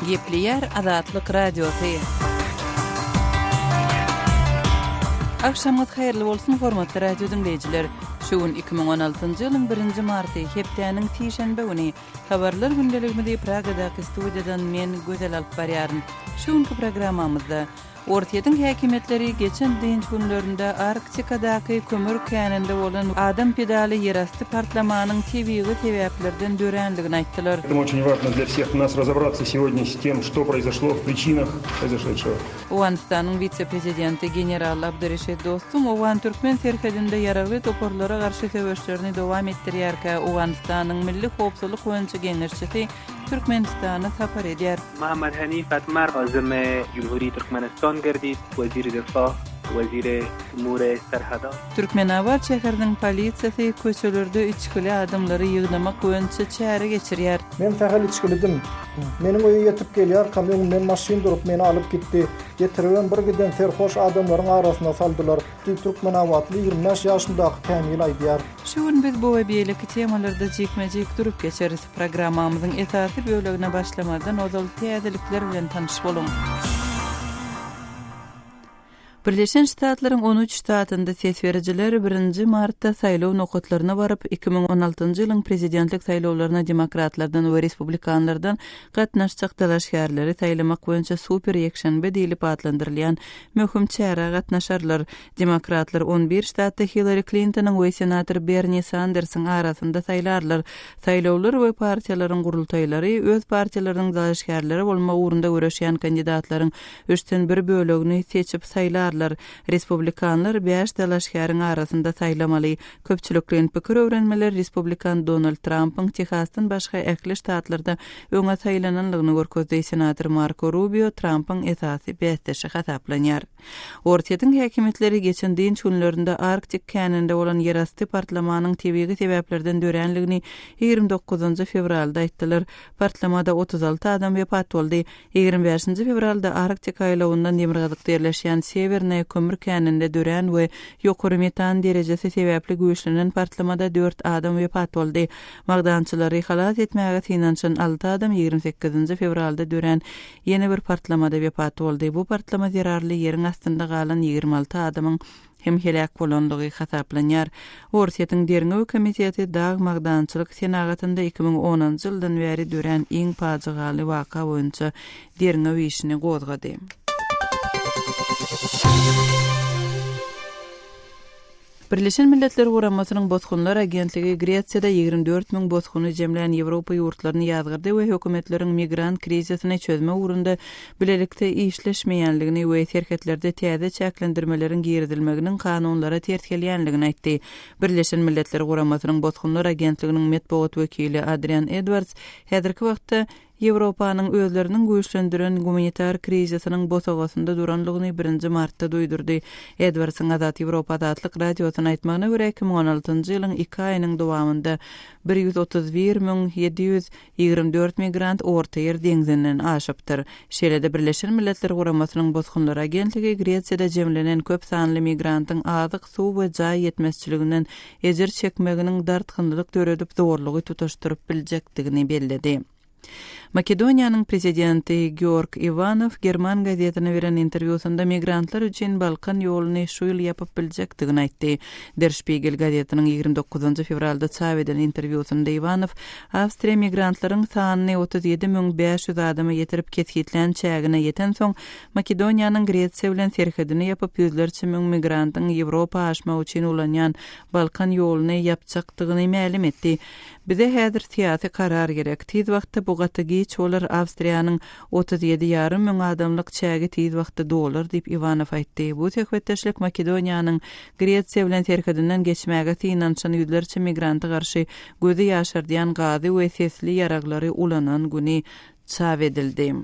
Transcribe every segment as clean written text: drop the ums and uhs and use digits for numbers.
Gepleyer Azatlyk Radiosu. Akşamınız hayırlı bolsun hormatly radio dinleyijiler. Şuun 2016-njy ýylyň 1-nji marty hepdeniň tiýşenbe güni habarlar gündeliginde Pragadaky studiýadan men gözel alyp barýaryn. Şuňky programmamyzda Ortaýadyň häkimetleri geçen dinç günlerinde Arktikadaky kömür käninde bolan adam pedali ýerasty partlamanyň tebigy sebäplerden dörenligini aýtdylar. Это очень важно для всех нас разобраться сегодня с тем, что произошло в причинах произошедшего. Owganistanyň vice-prezidenti general Abdurreşid Dostum Owgan Türkmen serhedinde ýaragly toporlara garşy töweşlerini dowam etdirýärkä Owganistanyň Milli Howpsuzlyk Öňçi Geňerçisi Türkmenistana sapar edýär. محمد حنیف اتمر عازم جمهوری ترکمنستان گردید، وزیر دفاع، وزیر امور سرحدات. Türkmenabat şäheriniň polisiýasy köçelerde içkili adamlary ýygnamak boýunça çäre geçirýär. Men tähel içkilidim. Meniň öýe ýetip gelýär, kamyon men maşyn durup meni alyp gitdi. Getirýän bir giden terhoş adamlaryň arasyna saldylar. Türkmenabatly 25 ýaşyndaky Kamil aýdýar. Şuň biz bu we beýleki temalarda jekmejek durup geçeriz. Programmamyzyň esasy bölегine başlamadan ozal täzelikler bilen tanyş bolun. Birleşen Ştatlaryň 13 ştatynda ses berijiler 1-nji martda saýlaw nokatlaryna baryp 2016-njy ýylyň prezidentlik saýlawlaryna demokratlardan we respublikanlardan gatnaşjak dalaşgärleri saýlamak boýunça super ýekşenbe diýilip adlandyrylýan möhüm çäre gatnaşarlar. Demokratlar 11 ştatda Hillary Clinton'yň we senator Bernie Sanders'yň arasynda saýlarlar. Saýlawlar we partiýalaryň gurultaýlary öz partiýalarynyň dalaşgärleri bolma ugrunda görüşýän kandidatlaryň 3-den 1 bölegini seçip saýlar. Respublikanlar 5 dalaşgäriň arasynda saýlamaly. Köpçülikliň pikir öwrenmeler Respublikan Donald Trump'yň Texasdan başga ekli ştatlarda öňe saýlananlygyny görkezdi. Senator Marco Rubio Trump'yň esasy beýteşi hasaplanýar. Ortaýadyň häkimetleri geçen dinç günlerinde Arktik käninde bolan ýerasty partlamanyň tebigi sebäplerden dörenligini 29 fevralda aýtdylar. Partlamada 36 adam wepat boldy. 25 fevralda Arktik aýlawyndan demirgazykda ýerleşýän Severne kömür käninde dören we ýokary metan derejesi sebäpli güýçlenen partlamada 4 adam wepat boldy. Magdançylary halat etmäge synançan 6 adam 28 fevralda dören ýene bir partlamada wepat boldy. Bu partlama zerarly ýeriň astynda galan 26 adamyň hem helak bolanlygy hasaplanýar. Ortaýadyň Derňew komiteti dag magdançylyk senagatynda 2010-njy ýyldan bäri dören iň pajygaly waka boýunça Derňew işini gozgady. Birleşen Milletler Guramasynyň Bozgunlar Agentligi Gretsiýada 24.000 bozguny jemlän Ýewropa ýurtlaryny ýazgyrdy we hökümetleriň migrant krizisini çözme ugrunda bilelikde işleşmeýänligini we serketlerde täze çäklendirmeleriň girdilmeginiň kanunlara ters gelýänligini aýtdy. Birleşen Milletler Guramasynyň Bozgunlar Agentliginiň medeniýet wekili Adrian Edwards häzirki wagtda Ýewropanyň özleriniň güýçlendiren humanitar krizisiniň bosagasynda duranlygyny 1-nji martda duýdurdy. Edwardsyň Azat Ýewropa adlyk radiosyna aýtmagyna görä 2016-njy ýylyň 2 aýynyň dowamında 131.724 migrant orta ýer deňzinden aşypdyr. Şeýlede Birleşen Milletler Guramasynyň Bozgunlar Agentligi Gretsiýada jemlenen köp sanly migrantyň azyk suw we jaý ýetmezçiliginden ejer çekmeginiň dartgynlyk döredip zorlugy tutaşdyryp biljekdigini bellädi. Makedoniýanyň prezidenti Georg Ivanov German gazetine beren interwýusynda migrantlar üçin Balkan ýoluny şu ýyl ýapyp biljekdigini aýtdy. Der Spiegel gazetiniň 29 fevralda çap eden interwýusynda Ivanov Awstriýa migrantlaryň sanyny 37.500 adama ýetirip ketgitlen çägine ýeten soň Makedoniýanyň Gretsiýa bilen serhedini ýapyp ýüzlerçe müň migrantyň Ýewropa aşmak üçin ulanýan Balkan ýoluny ýapjakdygyny ma'lum etdi. Bize häzir syýasy karar gerek. Tiz wagtda bu gaty çolar Awstriýanyň 37.500 adamlyk çägi tiz wagtda dolar diýip Ivanov aýtdy. Bu töhbetdeşlik Makedoniýanyň Gretsiýa bilen serhedinden geçmäge synançan ýüzlerçe migranty garşy gözi ýaşardýan gazy we sesli ýaraglary ulanan güni çap edildi.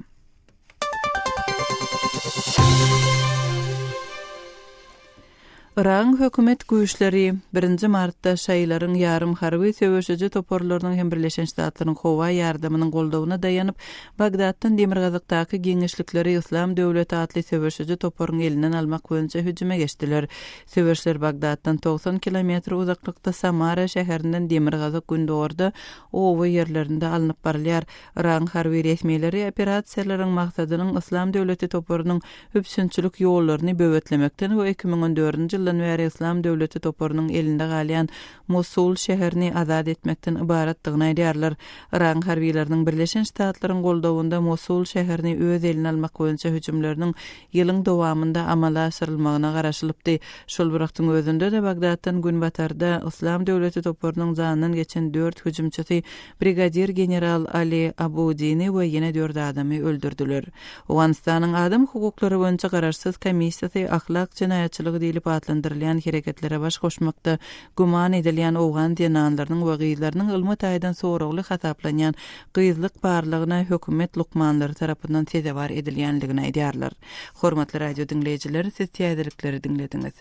Iran hökümet güýçleri 1 martda şaýlaryň ýarym harby söwüşüji toporlarynyň hem Birleşen Ştatlaryň howa ýardamynyň goldawyna daýanyp Bagdatdan Demirgazykdaky giňişlikleri İslam döwleti atly söwüşüji toporyň elinden almak boýunça hüjüme geçdiler. Söwüşler Bagdatdan 90 kilometr uzaklykda Samara şäherinden Demirgazyk gündorda owa ýerlerinde alınıp barylýar. Iran harby resmiýetleri operasiýalaryň maksadynyň İslam döwleti toporynyň hüpsünçilik ýollaryny böwetlemekden we 2014 ýyldan bäri İslam döwleti toporynyň elinde galýan Mosul şäherini azad etmekden ibaratdygyny aýdýarlar. Iran harbiýetleriniň Birleşen Ştatlaryň goldawynda Mosul şäherini öz eline almak boýunça hüjümleriniň ýylyň dowamında amala asyrylmagyna garaşylypdy. Şol wagtyň özünde de Bagdatdan gün batarda İslam döwleti toporynyň janynyň geçen 4 hüjümçisi Brigadier General Ali Abudini we ýene 4 adamy öldürdüler. Owganistanyň adam hukuklary boýunça garaşsyz komissiýasy ahlak jinaýatçylygy diýilip atlandyrylýan hereketlere baş goşmakda guman edilýän owgan dinanlarynyň we gyzlarynyň ilmi taýdan soragly hasaplanýan gyzlyk barlygyna hökümet lukmanlary tarapyndan tezebar edilýänligini aýdýarlar. Hormatly radio dinleýijiler, siz täzelikleri dinlediňiz.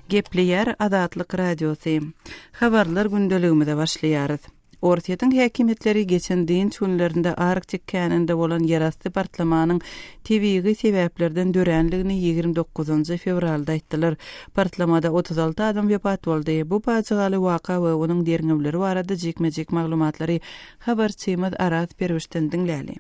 Gepleýär Azatlyk radiosi. Habarlar gündeligimizde başlaýarys. Ortiýetiň häkimetleri geçen diň günlerinde Arktik käninde bolan ýerasty partlamanyň tebigi sebäplerden dörenligini 29 fevralda aýtdylar. Partlamada 36 adam wepat boldy. Bu paçaly waka we onuň derňewleri barada jekmejek maglumatlary habarçymyz Aras Perwişden dinläli.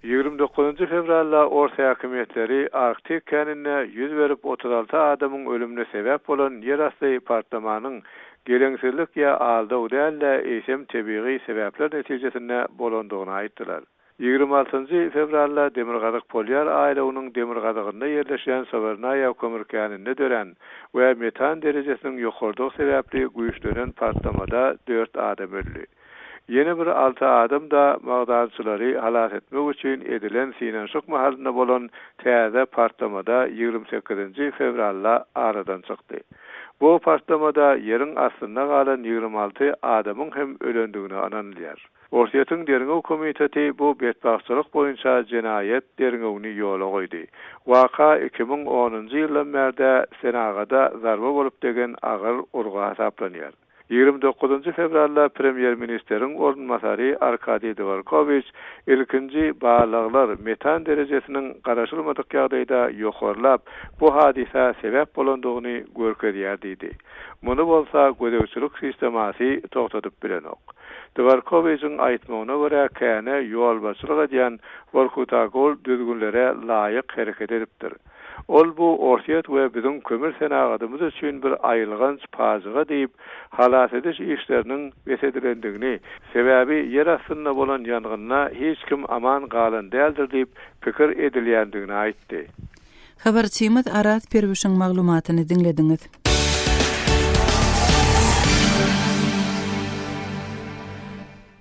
29 fevralda Orta häkimetleri Arktik känine ýüz berip 36 adamyň ölümine sebäp bolan ýerasty partlamanyň geleňsizlik ýa alda udalla eşem tebigi sebäpler netijesinde bolandygyny aýtdylar. 26 fevralda Demirgazyk Polyar aýlagynyň Demirgazygynda ýerleşen Severnaya kömür käninde dören we metan derejesiniň ýokardygy sebäpli güýçlenen partlamada 4 adam öldü. Yeni bir 6 adam da magdançylary halat etmek üçin edilen sinanşyk mahalynda bolan täze partlamada 28 fevralda aradan çykdy. Bu partlamada yerin aslında galan 26 adamın hem ölendigini ananylýar. Ortiýetiň derňew komiteti bu betbaçylyk boýunça jinayet derňewini ýola goýdy. Waka 2010-njy ýyldan bäri Senagada zarba bolup degen agyr urga hasaplanýar. 29 fevralda Premier Ministeriň ornmasary Arkadiy Dvorkovich ilkinji bağlaglar metan derejesiniň garaşylmadyk ýagdaýda ýokarlap bu hadisa sebäp bolandygyny görkezýär diýdi. Muny bolsa gödäwçilik sistemasy togtatyp bilenok. Dvorkovich'in aýtmagyna görä käne ýol başlyk edýän Vorkutagol düzgünlere laýyk hereket edipdir. Ol bu ortiýet we biziň kömür senagadymyz üçin bir aýylgans pazyga diýip halat ediş işleriniň wesedilendigini, sebäbi ýer astynda bolan ýangyna hiç kim aman galan däldir diýip pikir edilýändigini aýtdy. Habarçymyz Aras Perwişiň maglumatyny dinlediňiz.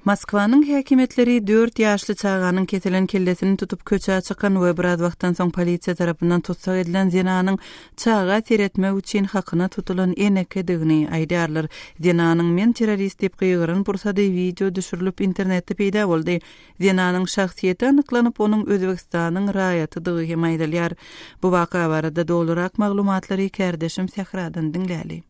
Moskwanyň häkimetleri 4 ýaşly çağanyň ketilen kellesini tutup köçä çykan we bir az wagtdan soň polisiýa tarapyndan tutsak edilen zinanyň çağa teretmek üçin hakyna tutulan enekedigini aýdýarlar. Zinanyň men terrorist diýip gyýgyran pursady video düşürilip internetde peýda boldy. Zinanyň şahsiýeti anyklanyp onuň Özbekistanyň raýatydygy hem aýdylýar. Bu waka barada dolurak maglumatlary kärdeşim Sehradan dinläli.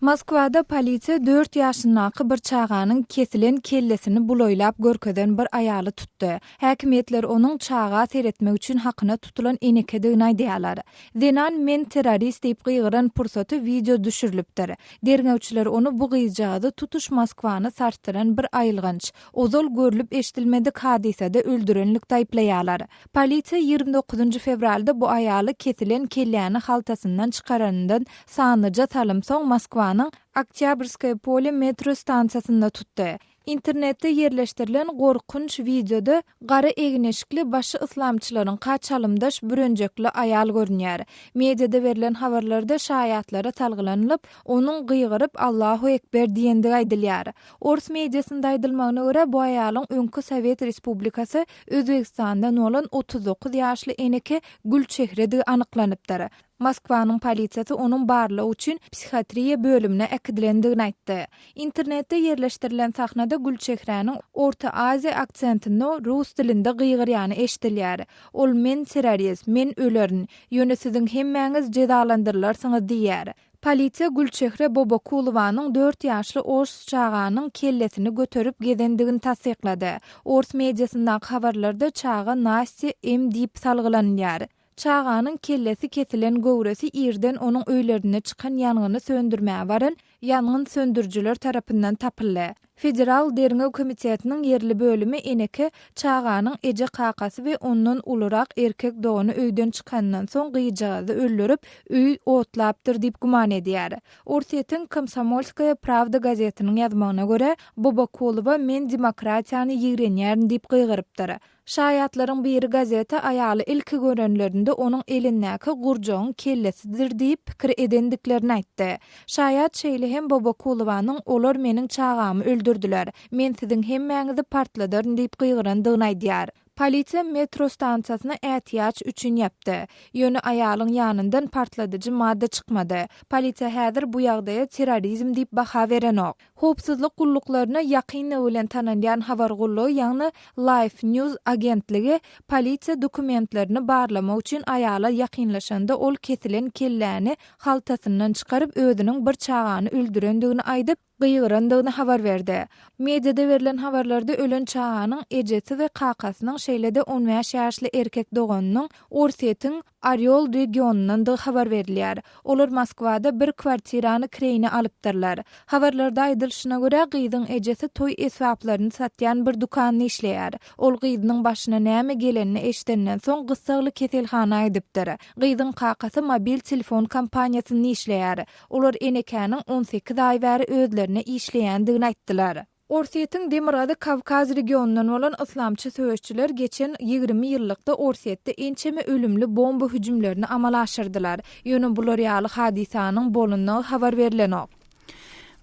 Moskwada polisiýa 4 ýaşyndaky bir çağanyň kesilen kellesini buloýlap görkeden bir aýaly tutdy. Häkimetler onuň çağa teretmek üçin hakyna tutulan enekedigini aýdýarlar. Denan men terrorist diýip gyýgyran pursaty video düşürilipdir. Derňewçiler onu bu gyýjagy tutuş Moskwany sarsdyran bir aýylgynç, ozal görülip eşdilmedik hadisede öldürenlik taýplaýarlar. Polisiýa 29 fevralda bu aýaly kesilen kelläni haltasyndan çykaranyndan sanyja talymsoň Moskwa Oktyabrskaya poli metro stansiýasynda tutdy. Internetde yerleşdirilen gorkunç videoda gara egneşikli başı islamçylaryň kaçalymdaş bürünjekli aýal görünýär. Mediada verilen habarlarda şaýatlara talgylanylyp, onuň gyýgyryp Allahu ekber diýendigi aýdylýar. Ors mediasynda aýdylmagyna görä bu aýalyň öňkü Sowet Respublikasy Özbekistanda bolan 39 ýaşly eneke Gülçehredi anyklanypdyr. Moskvanyň polisiýasy onuň barlygy üçin psihiatriýa bölümine ekdilendigini aýtdy. İnternetde yerleşdirilen sahnada Gülçehräniň Orta Aziýa aksentini rus dilinde gıýgyrýany eşdilýär. Ol men terrorist, men ölerin, ýöne siziň hemmäňiz cezalandyrylýarsyňyz diýär. Polisiýa Gülçehre Bobokulowanyň 4 ýaşly ors çağanyň kellesini götürüp gezendigini tasdiklady. Ors mediasyndaky habarlarda çaga Nasty M diýip salgylanýar. Çağanyň kellesi kesilen gowresi irden onuň öýlerine çykan ýangyny söndürmäge baryn ýangyn söndürjüler tarapyndan tapyldy. Federal Derňew Komitetiniň yerli bölümi eneki çağanyň eje kakasy we ondan ulurak erkek doğuny öýden çykandan soň gyýjagy öldürüp öý otlapdyr diýip guman edýär. Orsetin Komsomolskaya Pravda gazetiniň ýazmagyna görä Bobokulowa men demokratiýany ýigrenýärin diýip gyýgyrypdyr. Şaýatlaryň biri gazeta aýaly ilki görenlerinde onuň elindäki gurjoň kellesidir diýip pikir edendiklerini aýtdy. Şaýat şeýle hem Bobokulowanyň olar meniň çağamy öldürdiler, men siziň hemmäňizi partladyr diýip gyýgyrandygyny aýdýar. Polisiýa metro stansiýasyna ähtiýaç üçin ýapdy. Ýöne aýalyň ýanyndan partladyjy madda çykmady. Polisiýa häzir bu ýagdaýa terrorizm diýip baha berenok. Howpsuzlyk gullaklaryna ýakynly bilen tanynýan habar gullugy ýagny Life News agentligi polisiýa dokumentlerini barlamak üçin aýala ýakynlaşanda ol kesilen kelläni haltasyndan çykaryp özüniň bir çağany öldürendigini aýdyp gyýgyrandygyny habar berdi. Mediada verilen habarlarda ölen çağanyň ejesi we kakasynyň şeýlede 15 ýaşly erkek doganynyň Orsetiň Oryol regionundan da habar berilýär. Olar Moskwada bir kwartirany kireyne alypdyrlar. Habarlarda aýdylyşyna görä gyýdyň ejesi toy eswaplaryny satýan bir dukanyny işleýär. Ol gyýdynyň başyna näme gelenini eşdenden soň gysagly keselhana edipdir. Gyýdyň kakasy mobil telefon kompaniýasyny işleýär. Olar enekäniň 18 aý bäri özlerine işleýändigini aýtdylar. Orsetiň Demirady Kavkaz regionundan bolan islamçy söýüşçüler geçen 20 ýyllykda Orsetde ençeme ölümli bomba hüjümlerini amala aşyrdylar. Ýöne bular ýaly hadisanyň bolundygy habar berilenok.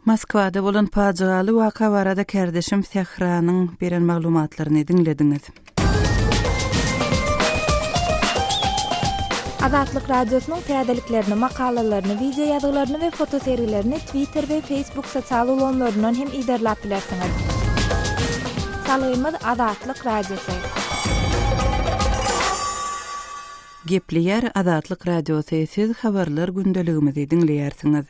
Moskwada bolan pajaly waka barada kardeşim Sehranyň beren maglumatlaryny dinlediňiz. Azatlyk radiosynyň täzeliklerini, makalalaryny, video ýazgylaryny we fotoseriýelerini Twitter we Facebook sosial ulanlaryndan hem iderlap bilersiňiz. Salaýymyz Azatlyk radiosu. Gepliýär Azatlyk radiosu siz habarlar gündeligimizi dinleýärsiňiz.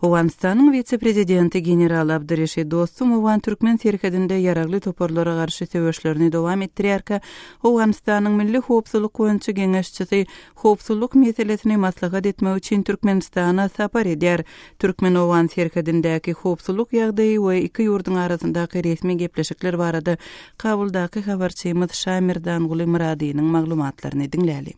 Owganistanyň vice-prezidenti general Abdurreşid Dostum Owgan Türkmen serhedinde ýaragly toporlara garşy söwüşlerini dowam etdirýärkä, Owganistanyň milli howpsuzlyk goýunçy geňeşçisi howpsuzlyk meselesini maslahat etmek üçin Türkmenistana sapar edýär. Türkmen Owgan serhedindäki howpsuzlyk ýagdaýy we iki ýurduň arasyndaky resmi gepleşikler barada kabuldaky habarçymyz Şamirdan Gulimradynyň maglumatlaryny dinläli.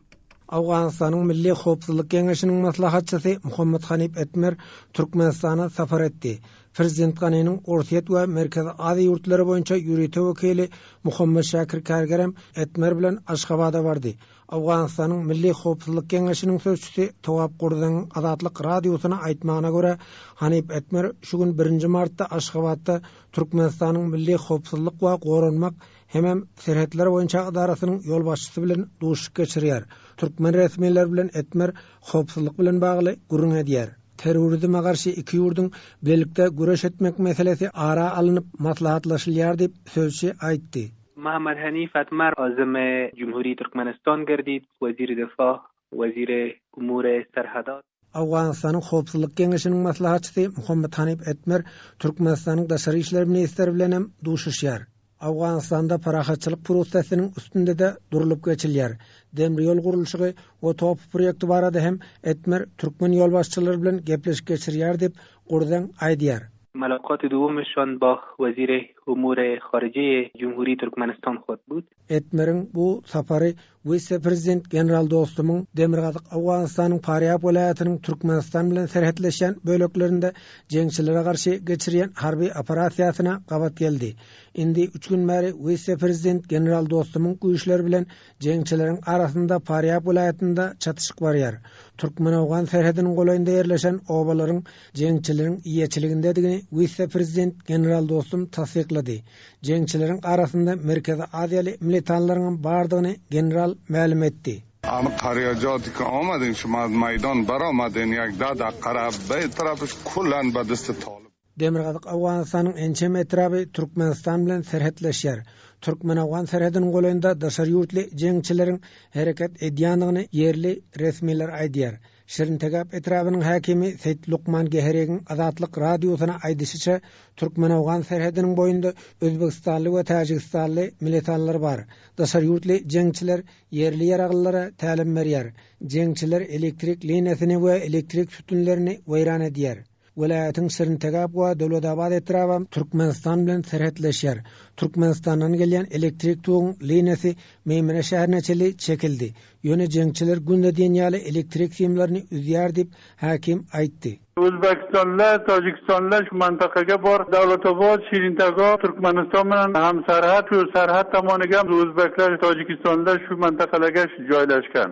Awganistanyň Milli Howpsuzlyk Geňeşiniň maslahatçysy Muhammed Hanip Etmer Türkmenistana safar etdi. Prezident Ganynyň Orset we Merkez Aziýa ýurtlary boýunça ýürüte wekili Muhammed Şakir Kargerem Etmer bilen Aşgabatda bardy. Awganistanyň Milli Howpsuzlyk Geňeşiniň sözçüsi Towap Gurdyň Azatlyk radiosyna aýtmagyna görä, Hanip Etmer şu gün 1 martda Aşgabatda Türkmenistanyň Milli Howpsuzlyk we goranmak hemem serhetler boýunça idarasynyň ýol başçysy bilen duşup geçirýär. Türkmen resmiýetleri bilen Etmer howpsuzlyk bilen bagly gurrun edýär. Terrorizme garşy iki ýurduň birlikde güreş etmek meselesi ara alınıp maslahatlaşylýar diýip sözçi aýtdy. محمد حنیف اتمر عازم جمهوری ترکمنستان گردید، وزیر دفاع، وزیر امور سرحدات. Awganistanyň Howpsuzlyk Geňeşiniň maslahatçysy Muhammed Hanip Etmer Türkmenistanyň daşary işler ministri bilen hem duşuşýar. Awganistanda parahatçylyk prosesiniň üstünde de durulup geçilýär. Demir ýol gurulşygy we top proýekti barada hem Etmer Türkmen ýol başçylary bilen gepleşip geçirýär diýip Gurdan aýdýar. ملاقات دومشان با وزیر امور خارجه جمهوری ترکمنستان خود بود. Etmer'in bu sapary vice-prezident general Dostumyň Demirgazyk Awganistanyň Paryap welaýatynyň Türkmenistan bilen serhetleşen böleklerinde jeňçilere garşy geçirýän harby operasiýasyna gabat geldi. Indi 3 gün bäri vice-prezident general Dostumyň güýçleri bilen jeňçileriň arasynda Paryap welaýatynda çatışyk barýar. Türkmen-Awgan serhediniň golayynda ýerleşen obalaryň jeňçileriň iýeçiligindedigini vice-prezident general Dostum tasdiklady. Jeňçileriň arasynda Merkezi Aziýaly militanlaryň bardygyny general ma'lum etdi. Ama kariyacatı ki amadın şu meydan baramadın yak da qarab bir tarafı kullan badısты talib. Demirgazyk Awganystanyň ençem etrapy Türkmenistan bilen serhetleşýär. Türkmen-Awgan serhediniň golanynda daşary ýurtly jeňçileriň hereket edýändigini yerli resmiler aýdýar. Şirintegap etrapynyň häkimi Seyit Lukman Geheregiň Azatlyk radiosyna aýdysyça, Türkmen-Awgan serhediniň boýunda Özbekistanly we Tajikistanly militanlar bar. Daşary ýurtly jeňçiler yerli ýaraglylara tälim berýär. Jeňçiler elektrik liniýasyny we elektrik sütunlaryny weýran edýär. Welaýatyň Şirintegap we Döwletabad etrapy Türkmenistan bilen serhetleşýär. Türkmenistandan gelýän elektrik tuğun liniýasy Meýmene şäherine çeli çekildi. Ýöne jeňçiler günde dünýäli elektrik simlerini üzýär dip häkim aýtdy. Özbekistanlar, Tajikistanlar şu mantakaga bor. Döwletabad, Şirintegap, Türkmenistan bilen hamsarhat we sarhat tomonyga Özbekler, Tajikistanlar şu mantakalarga joýlaşgan.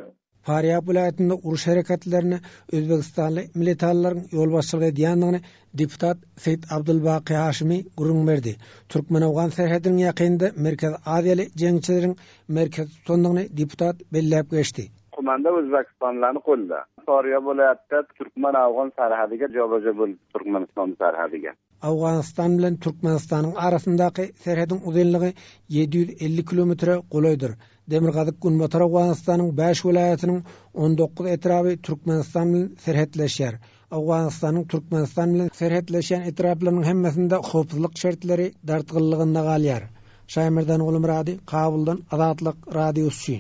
Faryab vilayatynda uruş harekatlaryny Özbekistanly militanlaryň ýolbaşçylyk edýändigini deputat Seyit Abdulbaqy Haşimi gurrun berdi. Türkmen-Awgan serhediniň ýakynynda Merkez Aziýaly jeňçileriň merkez tutandygyny deputat belläp geçdi. Kumanda Özbekistanlyny golda. Faryab vilayatda Türkmen-Awgan serhadiga jobaja bolup Türkmenistan serhadiga. Awganystan bilen Türkmenistanyň arasyndaky serhediň uzunlygy 750 kilometre golaýdyr. Demirgazyk Günbatar Awganystanyň 5 welaýatynyň 19 etrapy Türkmenistan bilen serhetleşýär. Awganystanyň Türkmenistan bilen serhetleşen etraplarynyň hemmesinde howpsuzlyk şertleri dartgylygynda galýar. Şaýmerdan Ulumrady, Kabuldan Azatlyk radiosu.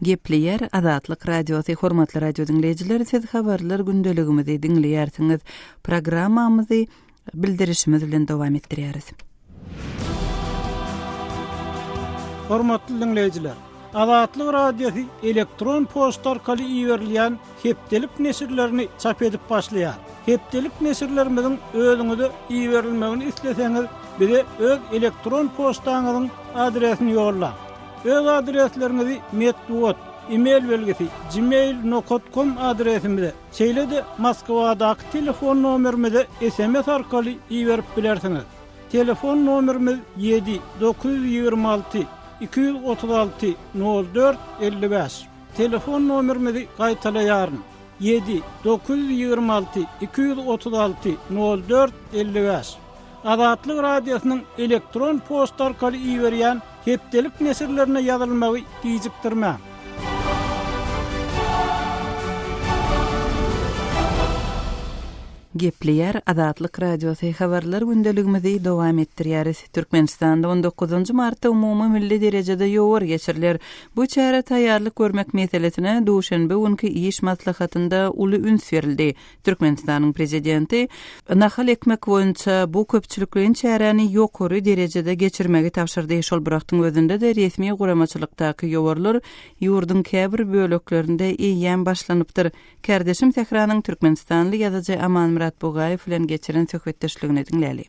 Gepleyer Azatlyk radiosu hormatly radio dinleýijiler, siz habarlar gündeligimizi dinleýärsiňiz. Programmamyzy bildirişimiz bilen dowam etdirýäris. Hormatly dinleýijiler, Azatlyk radiosu elektron posta orkaly iýerilýän hepdelik nesirlerini çap edip başlaýar. Hepdelik nesirlerimiziň özüňize iýerilmegini isleseňiz, bize öz elektron postaňyzyň adresini ýolla. Öz adreslerinizi metduat, e-mail belgesi gmail.com adresimize, şeýle-de Moskwadaky telefon nomerimize SMS arkaly iýerip bilersiňiz. Telefon nomerimiz 7 926 236 04 55. Telefon nomerimizi gaýtalaýaryn. 7 926 236 04 55. Azatlyk radiosynyň elektron posta arkaly iýerýän hepdelik nesirlerine ýazylmagy diýjikdirmä. Gepleyer Azatlyk radiosu habarlar gündeligimizi dowam etdirýäris. Türkmenistanda 19 martda umumy milli derejede ýowar geçiriler. Bu çäre taýýarlyk görmek meselesine duşanbe günkü iş maslahatynda uly üns berildi. Türkmenistanyň prezidenti nahal ekmek boýunça bu köpçülikliň çäreni ýokary derejede geçirmegi tapşyrdy. Şol birakdyň özünde de resmi guramaçylykdaky ýowarlar ýurdun käbir böleklerinde iýen başlanypdyr. Kardeşim Tehranyň Türkmenistanly ýazyjy Aman Bugayev bilen geçiren söhbetdeşligini dinläli.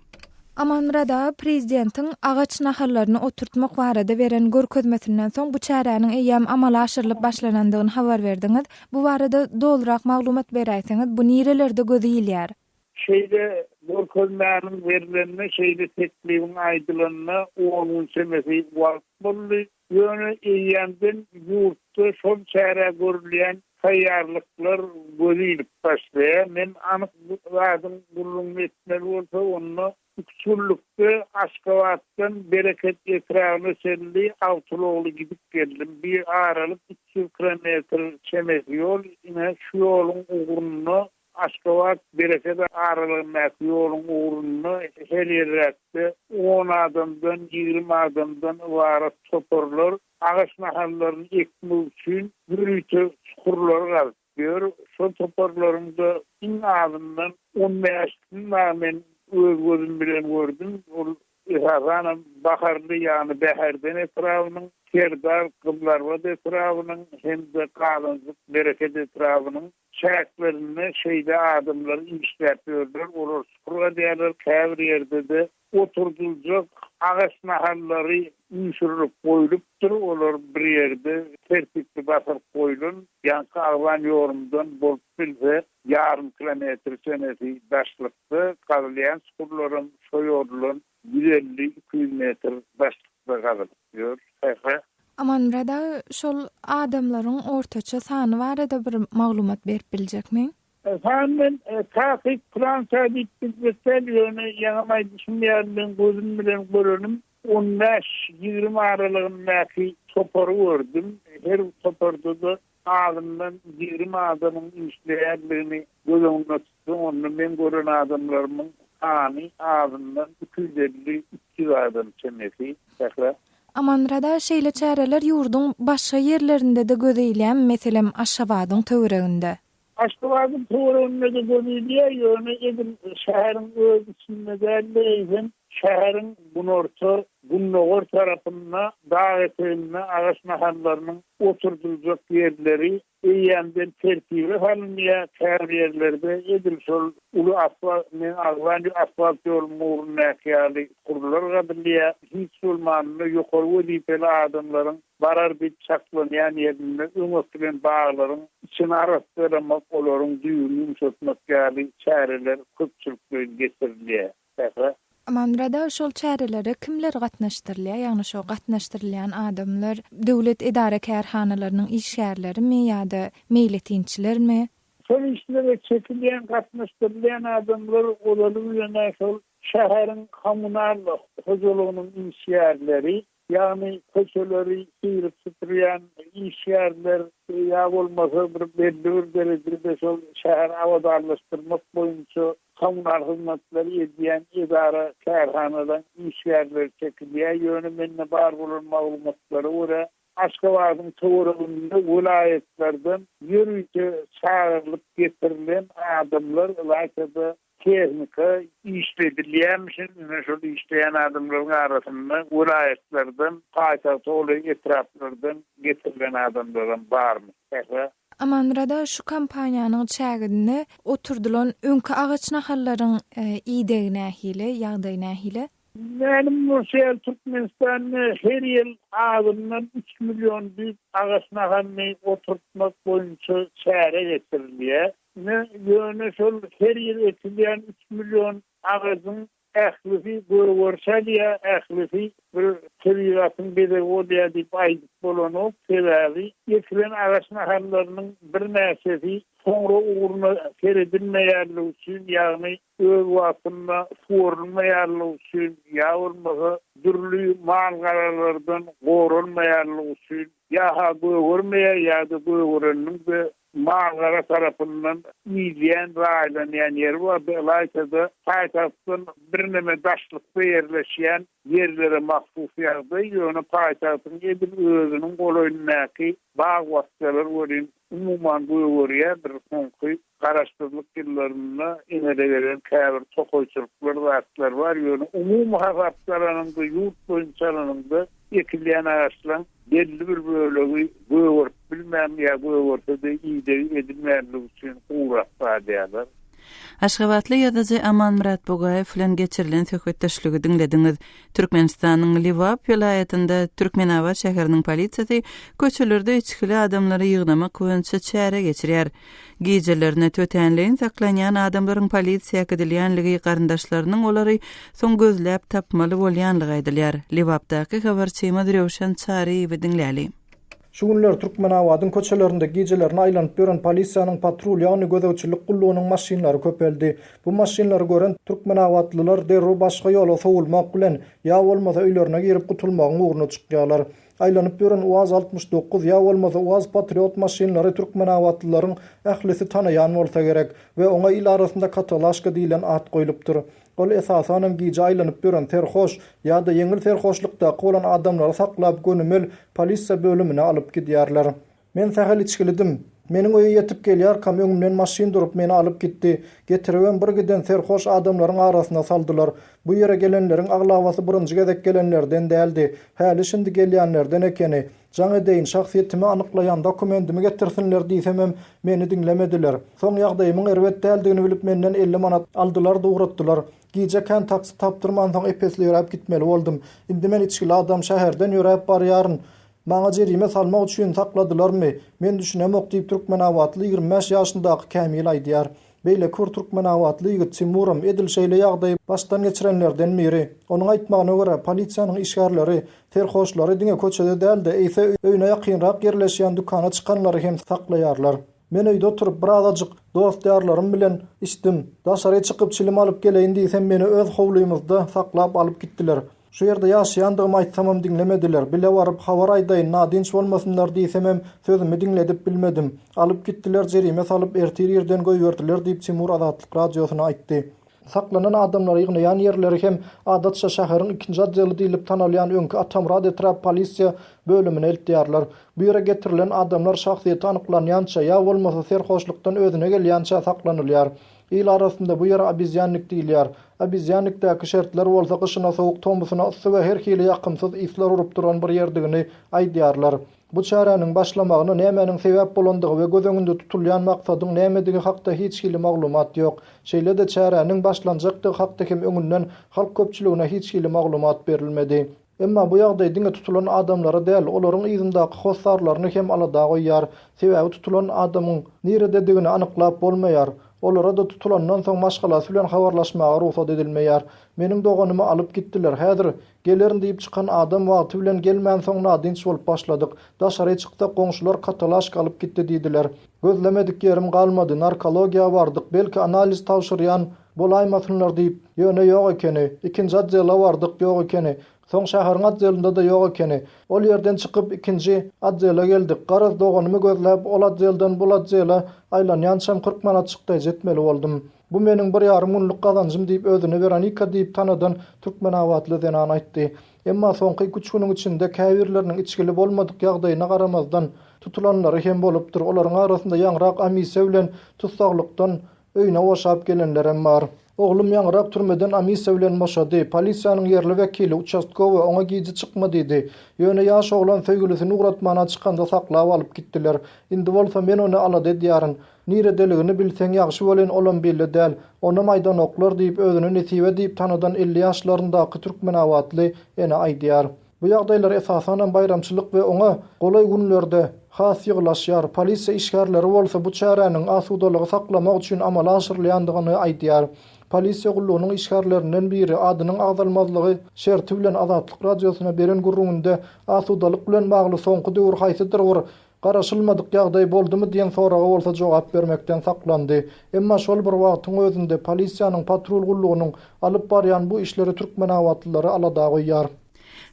Amanrada prezidentiň agaç nahallaryny oturtmak barada beren görkezmesinden soň bu çäräniň eýem amala aşyrylyp başlanandygyny habar berdiňiz. Bu barada dolrak maglumat beräýsiňiz, bu nirelerde gözýilýär? Şeyde görkezmäniň berilenine, şeyde teklibiň aýdylynyna 10-njy mesele wagtly ýöne eýemden ýurtda şol çäre görülýän taýýarlyklar gözýilip başlaýar. Men anyk wadyň gurrun etmeli bolsa, onu uçurlukda Aşgabatdan bereket etrafına selli Avtuloglu gidip geldim. Bir aralık 200 kilometre çemek yol. Yine şu yolun uğrunu Aşgabat bereket aralığındaki yolun uğrunu her yerlerde 10 adamdan 20 adamdan varat toporlar ağaç nahallarını ekmek için yürüyüşü çukurlar kalkıyor. Son toporlarında in ağzından 15 men gözüm bilen gördüm. Hazanam baharlı yani beherden etrafının Kerdar, Kıblarvat etrafının hem de Kalınzık, Bereket etrafının çayaklarını şeyde adımları işletiyorlar. Olur çukurla diyorlar. Kavir yerde de oturdulacak ağaç nahalları inşurulup koyuluptur. Olur bir yerde tertipli basar koyulun. Yankı Ağvan yorumdan bolup bilse yarım kilometre senesi başlıkta kalılayan çukurların soyordulun 150-200 metre başlıkta kalıyor. Aman burada şol adamların ortaça sany barada bir maglumat berip biljekmi? Efendim, takip Fransa bittikten yöne yanıma düşünmeyenlerin gözüm bilen görünüm 15-20 aralığındaki toporu gördüm. Her toporda da ağzından 20 adamın işleyenlerini gözümde tuttum. Onu ben gören adamlarımın ağzından 250-300 adam çemesi. Amanrada şeýle çäreler ýurdun başga ýerlerinde de gözeýlen, meselem Aşgabatyň töwereginde. Aşgabatyň töwereginde de gözeýlen ýöne edin şäheriň öz içinde däldiriň şäheriň Bunogor tarapynda dağ eteğinde ağaç mahallarynyň oturdulacak yerleri eýenden tertibi halynýa yerlerde edil şol ulu asfalt yol murunnakyali kurulur gadylýa hiç bolmanyny ýokary wezipeli adamlaryň barar bir çaklanýan ýerinde öňe bağlaryň içine araşdyrmak olaryň düýünü ýumşatmakly çäreler köpçülükden getirilýär. Amanrada şol çäreleri kimler gatnaşdyrylýar? Ýagny şo gatnaşdyrylýan adamlar döwlet idara kärhanalarynyň işgärlerimi ýa-da meýletinçilermi? Şol işlere çekilýän gatnaşdyrylýan adamlar olaryň ýöne şol şäheriň kommunal hojalygynyň işgärleri, ýagny köçeleri sýryp süpürýän işgärler ýa bolmasa bir belli derejede şol şäher awadarlaşdyrmak boýunça kommunal hyzmatlar edýän idara kärhanadan işgärler çekilýär. Ýöne bar bolan maglumatlary görä Aşgabatyň töwereginde vilayetlerden ýürüýçi çağırlyp getirilen adamlar ýa-da tehnika işledilýärmişin, şol işleýän adamlaryň arasynda vilayetlerden, paýtaht olan etraplardan getirilen adamlar barmy? Amanrada şu kampaniýanyň çägidini oturdulan öňki agaç nahallaryň iýdegine ýagdaýyna Benim Rusya Türkmenistan'ı her yıl ağzından 3 milyon büyük ağaç nahanını oturtmak boyunca çare getiriliyor. Yöne şol her yıl etiliyen 3 milyon ağacın ählifi görüşeliye ählifi bir tebigatın bedegodiya dip aydık bolonu tedavi yetilen ağaç nahanlarının bir näsesi sonra uğruna seredilmeýärligi üçin ýagny öz wagtynda forulmaýarlygy üçin ýa bolmasa dürlü mal gararlardan gorulmaýarlygy üçin ýa-ha görmeýär ýa-da göründü mağara tarafından iýleýän raýlanýan yer var. Beýlekde paýtahtdan bir neme daşlykda ýerleşýän yerlere mahsus ýagdaý ýöne paýtahtyn edil özüniň goloýundaky bağ wagtlary bolan umuman görýär bir soňky garaşdyrlyk ýyllarynda inede gelen käbir tokoýçylyklar wagtlar var ýöne umumy hasaplarynyň ýurt boýunça ekilýän ağaçlar belli bir bölegi göwür bilmem ýa göwürde ýa-da edilmärligi üçin uğraşsa diýerler. Aşgabatly ýazyjy Aman Murat Bogaýew bilen geçirilen söhbetdeşligi dinlediňiz. Türkmenistanyň Liwap vilayetinde Türkmenawat şäheriniň polisiýasy köçelerde içkili adamlary ýygnamak boýunça çäre geçirýär. Gecelerine tötenleýin saklanýan adamlaryň polisiýa edilýänligi garyndaşlarynyň olary soň gözläp tapmaly bolýanlygy aýdylýar. Liwapdaky habarçyma Rewşan Çaryýew dinläli. Şu günler Türkmenawatyň köçelerinde gecelerini aýlanyp beren polisiýanyň patrul ýagny gözegçilik gullugynyň maşinlary köpeldi. Bu maşinlary gören Türkmenawatlylar derru başga ýola sowulmak bilen ýa bolmasa öýlerine girip gutulmagyň uğruna çykýarlar. Aýlanyp beren UAZ 69 ýa bolmasa UAZ Patriot maşinlary Türkmenawatlylaryň ählisi tanaýan bolsa gerek we oňa il arasynda Katalaşka diýilen at goýulypdyr. Ol esasanam gije aýlanyp beren terhoş ýa-da ýeňil terhoşlykda bolan adamlary saklap gönümel polisiýa bölümine alyp gidýärler. Men sähel içkilidim. Meniň öýe ýetip gelýär, kamýonumdan maşin durup meni alyp gitdi. Getirýän bir giden terhoş adamlaryň arasyna saldylar. Bu ýere gelenleriň aglawasy birinji gezek gelenlerden däldi. Häli şimdi gelýänlerden ekeni. Jaňa deýin şahsiýetimi anyklaýan dokumentimi getirsinler diýsemem meni dinlemediler. Soň ýagdaýymyň erwet däldigini bilip menden 50 manat aldylar da uğratdylar. Gije kan taksi tapdyrman soň epesli ýörep gitmeli boldum. Indi men içkili adam şäherden ýörep barýaryn. Maňa jerime salmak üçin sakladylarmy? Men düşünemok diýip Türkmenawatly 25 ýaşyndaky Kämil aýdýar. beýle Kürt Türkmenawatly ýigit Timurum edilşeýle ýagdaýy başdan geçirenlerden biri. Onuň aýtmagyna görä polisiýanyň işgärleri, terhoşlary diňe köçede däldi, eýse öýüne ýakynrak ýerleşýän dükana çykanlary hem saklaýarlar. Men öýde oturup bir azajyk dost ýarlarym bilen içdim. Daşary çykyp çilim alyp geleýin diýsem meni öz howlymyzda saklap alyp gitdiler. Şu ýerde ýaşaýandygym aýtsamam diňlemediler. Bile waryp habar aýdaýyn nadynç bolmasynlar diýsemem sözümi diňledip bilmedim. Alyp gitdiler, jerime salyp ertir ýerden goýberdiler diýip Timur Azatlyk radiosyna aýtdy. Saklanan adamlar ýygnaýan ýerleri hem adatça şäherin 2-nji adjaly diýilip tanalýan öňkü Atamrad etrap polisiýa bölümine eltýärler. Bu ýere getirilen adamlar şahsiýeti anyklanýança ýa bolmasa serhoşlukdan özüne gelýänçä saklanylýar. İl arasında bu ýere abizyanlyk diýilýär. Abizyanlykdaky şertler bolsa gyşyna sowuk tomusyna ysy we her hili ýakymsyz isler urup duran bir ýerdigini aýdýarlar. Bu çaranyň başlamagyna nämenin sebäp bolandygy we göz öňünde tutulýan maksadyň nämedige hakda hiç hili maglumat ýok. Şeýle de çaranyň başlanjakdygy hakda hem öňünden halk köpçüligine hiç hili maglumat berilmedi. Emma bu ýagdaý diňe tutulan adamlara däl, olaryň ýyzyndaky hossarlaryny hem alada goýýar. Sebäbi tutulan adamyň nirededigini anyklap bolmaýar. Olara da tutulandan soň maşgalasy bilen habarlaşmaga ruhsat edilmeýär. Meniň doganymy alyp gitdiler. Häzir gelerin diýip çykan adam wagty bilen gelmän soň nadynç bolup başladyk. Daşary çykda goňşular katalaşk alyp gitdi diýdiler. Gözlemedik ýerim galmady. Narkologiýa bardyk. Belki analiz tawşyrýan bolaýmasynlar diýip ýöne ýok ekeni. 2-nji adjaly bardyk, ýok ekeni. Soň şäheriň adjalynda da ýok ekeni. Ol ýerden çykyp 2-nji adjala geldik. Garaz doganymy gözläp ol adjaldan bu adjala aýlanýançam 40 manat çykdy jetmeli boldum. Bu meniň 1,5 günlük gazanjym diýip özüni Veronika diýip tanadan Türkmenawatly denan aýtdy. Emma soňky 3 güniň içinde käbirleriniň içgili bolmadyk ýagdaýyna garamazdan tutulanlary hem bolupdyr. Olaryň arasynda ýaňrak Amise bilen tutsaglykdan öýüne boşap gelenler hem bar. Oğlum ýaňrak türmeden Amise bilen boşady. Polisiýanyň ýerli wekili участковый oňa gizi çykma dedi. Ýöne ýaş oglan söýgülisini uratmana çykanda saklap alyp gitdiler. Indi bolsa men onu alady diýaryn. Niredeligini bilseň ýagşy bolan olan belli däl. Onu maýdan oklar diýip özüni netiwe diýip tanadan 50 ýaşlaryndaky Türkmenawatly ene aýdýar. Bu ýagdaýlar esasanan bayramçylyk we oňa golay günlerde has ýyglaşýar. Polisiýa işgärleri bolsa bu çäranyň asudalygy saklamak üçin amala aşyrylýandygyny aýdýar. Polisiýa gullugynyň işgärlerinden biri adynyň agdalmazlygy şerti bilen Azatlyk radiosyna beren gurrunde asudalyk bilen bagly soňky döwür haýsydyr bir garaşylmadyk ýagdaý boldumy diýen soraga bolsa jogap bermekden saklandy. Emma şol bir wagtyň özünde polisiýanyň patrul gullugynyň alyp barýan bu işleri Türkmenawatlylary alada goýýar.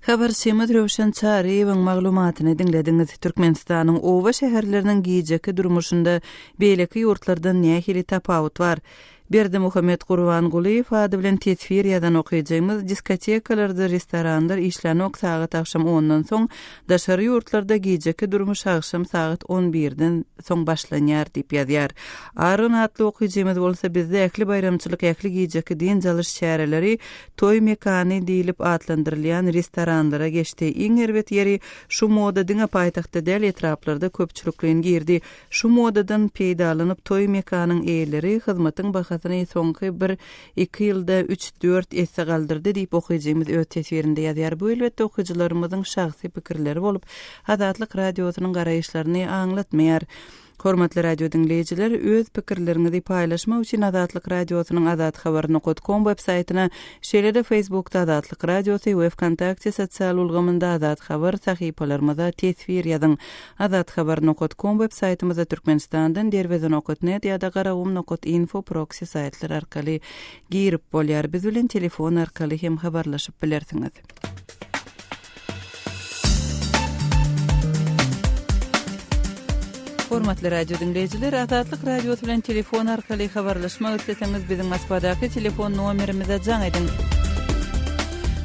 Habar Semad Rövşen Çaryýewiň maglumatyny dinlediňiz. Türkmenistanyň owa şäherleriniň giýjeki durmuşynda beýleki ýurtlardan nähili tapawut bar. Berdi Muhammed Gurbanguliýew ady bilen tesfir ýadan okuyjymyz diskotekalarda, restoranlar işlenok saat akşam 10-dan soň, daşary ýurtlarda giýjeki durmuş akşam saat 11-den soň başlanýar diýip ýazýar. Aryn atly okuyjymyz bolsa bizde äkli bayramçylyk, äkli giýjeki diň jalyş şäherleri toý mekany diýilip adlandyrylýan restoranlara geçdi. Iň erbet ýeri şu moda diňe paýtagtda däl etraplarda köpçülikliň girdi. Şu modadan peýdalanyp toý mekanyň eýleri hyzmatyň soňky 1-2 ýylda 3-4 esse galdyrdy diýip okuyjymyz öz tesirinde ýazýar. Bu elbetde okuyjylarymyzyň şahsy pikirleri bolup, Azatlyk radiosynyň garaýşlaryny aňlatmaýar. Hormatly radio dinleyijiler, öz pikirlerinizi paýlaşmak üçin Azatlyk radiosynyň azathabar.com websaýtyna, şeýle-de Facebookda Azatlyk radiosy we Wkontakte sosial ulgamynda Azat Habar sahypalarymyza tesvir ýazyň. Azathabar.com websaýtymyza Türkmenistandan derwezin.net ýa-da garawum.info proxy saýtlar arkaly girip bolýar. Biz bilen telefon arkaly hem habarlaşyp bilersiňiz. Hormatly radio dinleyijiler, Azatlyk radiosu bilen telefon arkaly habarlaşmak isleseňiz biziň Moskvadaky telefon nomerimize jaň edin.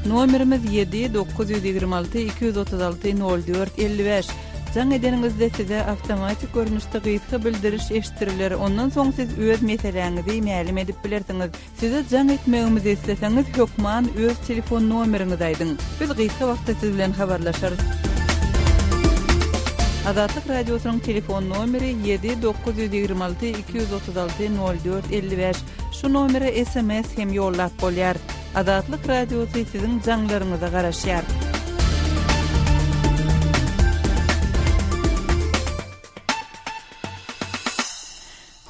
Nomerimiz 7-926-236-04-55. Jaň edeningizde size awtomatik görnüşde gyýytka bildiriş eşitiriler. Ondan soň siz öz meseleňizi mälim edip bilersiňiz. Size jaň etmegimizi isleseňiz hökman öz telefon nomeriňizi aýdyň. Biz gyýytka wagtda siz bilen habarlaşarys. Azatlyk radiosynyň telefon nomeri 7-926-236-04-55. Şu nomere SMS hem ýollap bolýar. Azatlyk radiosy siziň jaňlaryňyza garaşýar.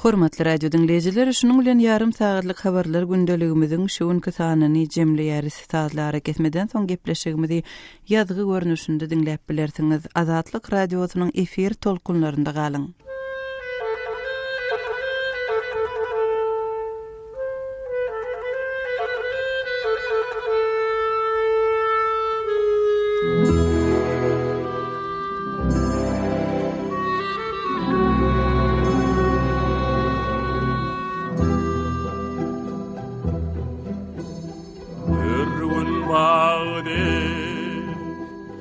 Hormatly radio dinleyijiler, şunun bilen yarım saatlyk habarlar gündeligimiziň şuňky sanyny jemleýäris saatlara kesmeden soň gepleşigimizi ýazgy görnüşinde dinläp bilersiňiz. Azatlyk radiosynyň efir tolkunlarynda galyň.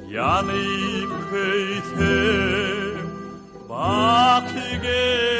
Yanıp köysem bakige